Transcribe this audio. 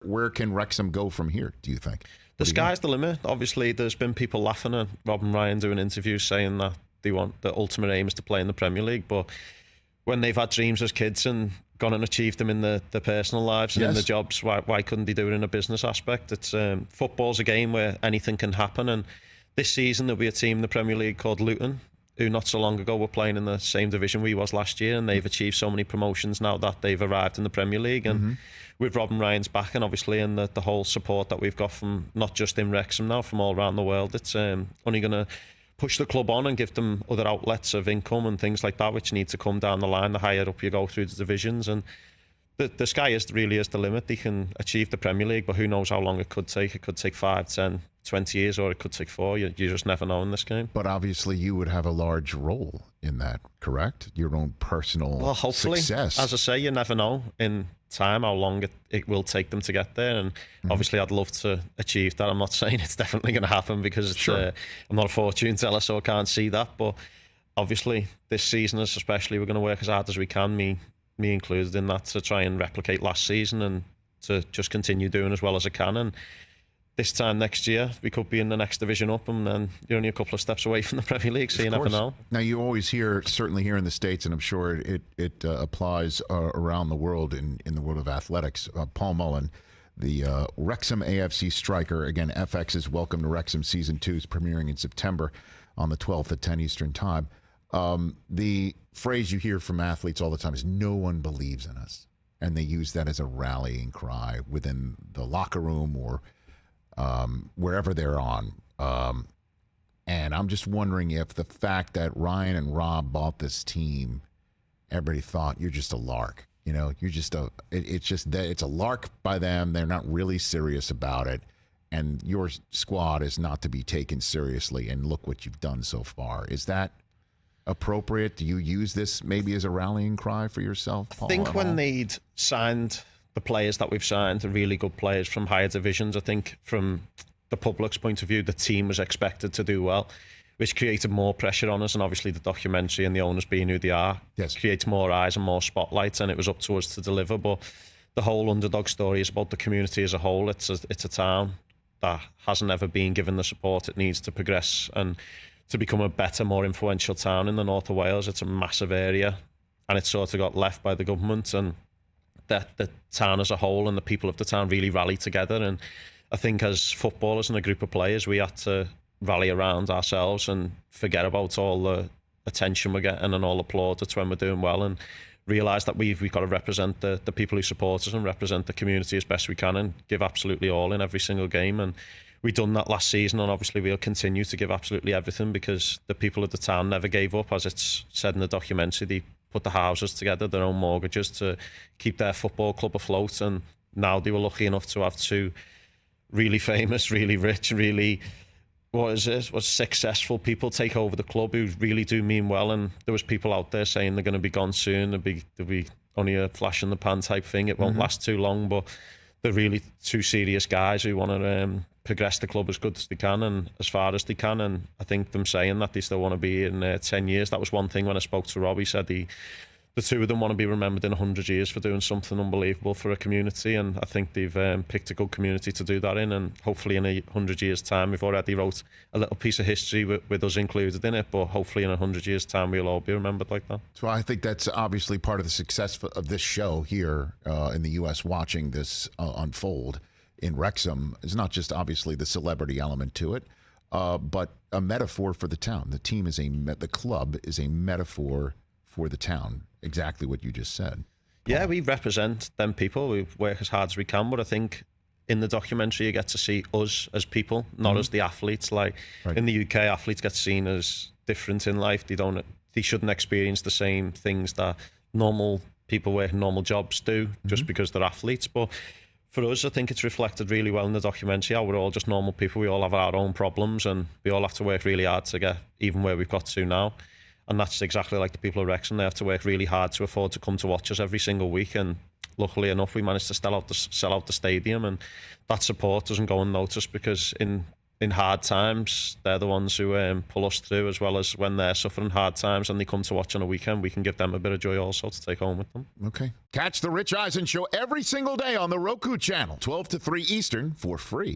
where can Wrexham go from here, do you think? The sky's the limit. Obviously, there's been people laughing at Rob and Ryan doing interviews saying that they want the ultimate aim is to play in the Premier League, but when they've had dreams as kids and gone and achieved them in the personal lives and in the jobs, why couldn't they do it in a business aspect? It's football's a game where anything can happen, and this season there'll be a team in the Premier League called Luton, who not so long ago were playing in the same division we was last year, and they've achieved so many promotions now that they've arrived in the Premier League. And with Rob and Ryan's back, and obviously and the whole support that we've got from not just in Wrexham now, from all around the world, it's only going to push the club on and give them other outlets of income and things like that, which need to come down the line the higher up you go through the divisions. And the sky really is the limit. They can achieve the Premier League, but who knows how long it could take. It could take 5, 10, 20 years, or it could take 4. You just never know in this game. But obviously you would have a large role in that, correct? Your own personal hopefully, success. As I say, you never know in time how long it will take them to get there, and obviously I'd love to achieve that. I'm not saying it's definitely going to happen, because it's, I'm not a fortune teller, so I can't see that, but obviously this season especially, we're going to work as hard as we can, me included in that, to try and replicate last season and to just continue doing as well as I can. And this time next year we could be in the next division up, and then you're only a couple of steps away from the Premier League, so you never know. Now, you always hear, certainly here in the States, and I'm sure it applies around the world in the world of athletics, Paul Mullin, the Wrexham AFC striker. Again, FX is Welcome to Wrexham Season 2 is premiering in September on the 12th at 10 Eastern Time. The phrase you hear from athletes all the time is, no one believes in us. And they use that as a rallying cry within the locker room or wherever they're on. And I'm just wondering if the fact that Ryan and Rob bought this team, everybody thought you're just a lark. You know, you're just it's a lark by them. They're not really serious about it. And your squad is not to be taken seriously. And look what you've done so far. Is that appropriate? Do you use this maybe as a rallying cry for yourself, Paul? I think when they'd signed the players that we've signed, the really good players from higher divisions, I think from the public's point of view, the team was expected to do well, which created more pressure on us. And obviously the documentary and the owners being who they are creates more eyes and more spotlights, and it was up to us to deliver. But the whole underdog story is about the community as a whole. It's a town that hasn't ever been given the support it needs to progress and to become a better, more influential town in the north of Wales. It's a massive area, and it sort of got left by the government, and that the town as a whole and the people of the town really rallied together. And I think as footballers and a group of players, we had to rally around ourselves and forget about all the attention we're getting and all the plaudits when we're doing well, and realise that we've got to represent the people who support us and represent the community as best we can and give absolutely all in every single game. And we've done that last season, and obviously we'll continue to give absolutely everything, because the people of the town never gave up. As it's said in the documentary, they put the houses together, their own mortgages, to keep their football club afloat. And now they were lucky enough to have 2 really famous, really rich, really successful people take over the club who really do mean well. And there was people out there saying they're going to be gone soon, there'll be only a flash in the pan type thing, it won't last too long. But they're really 2 serious guys who want to progress the club as good as they can and as far as they can. And I think them saying that they still want to be in 10 years, that was one thing when I spoke to Rob. He said the 2 of them want to be remembered in 100 years for doing something unbelievable for a community, and I think they've picked a good community to do that in. And hopefully in 100 years time, we've already wrote a little piece of history with us included in it, but hopefully in 100 years time we'll all be remembered like that. So I think that's obviously part of the success of this show here in the US, watching this unfold in Wrexham. Is not just obviously the celebrity element to it, but a metaphor for the town. The team is the club is a metaphor for the town. Exactly what you just said. Yeah, we represent them people. We work as hard as we can, but I think in the documentary you get to see us as people, not as the athletes. Like in the UK, athletes get seen as different in life. They shouldn't experience the same things that normal people working normal jobs do just because they're athletes. But for us, I think it's reflected really well in the documentary how we're all just normal people. We all have our own problems, and we all have to work really hard to get even where we've got to now. And that's exactly like the people of Wrexham. They have to work really hard to afford to come to watch us every single week. And luckily enough, we managed to sell out the stadium. And that support doesn't go unnoticed, because in in hard times, they're the ones who pull us through, as well as when they're suffering hard times and they come to watch on a weekend, we can give them a bit of joy also to take home with them. Okay. Catch the Rich Eisen Show every single day on the Roku channel, 12 to 3 Eastern, for free.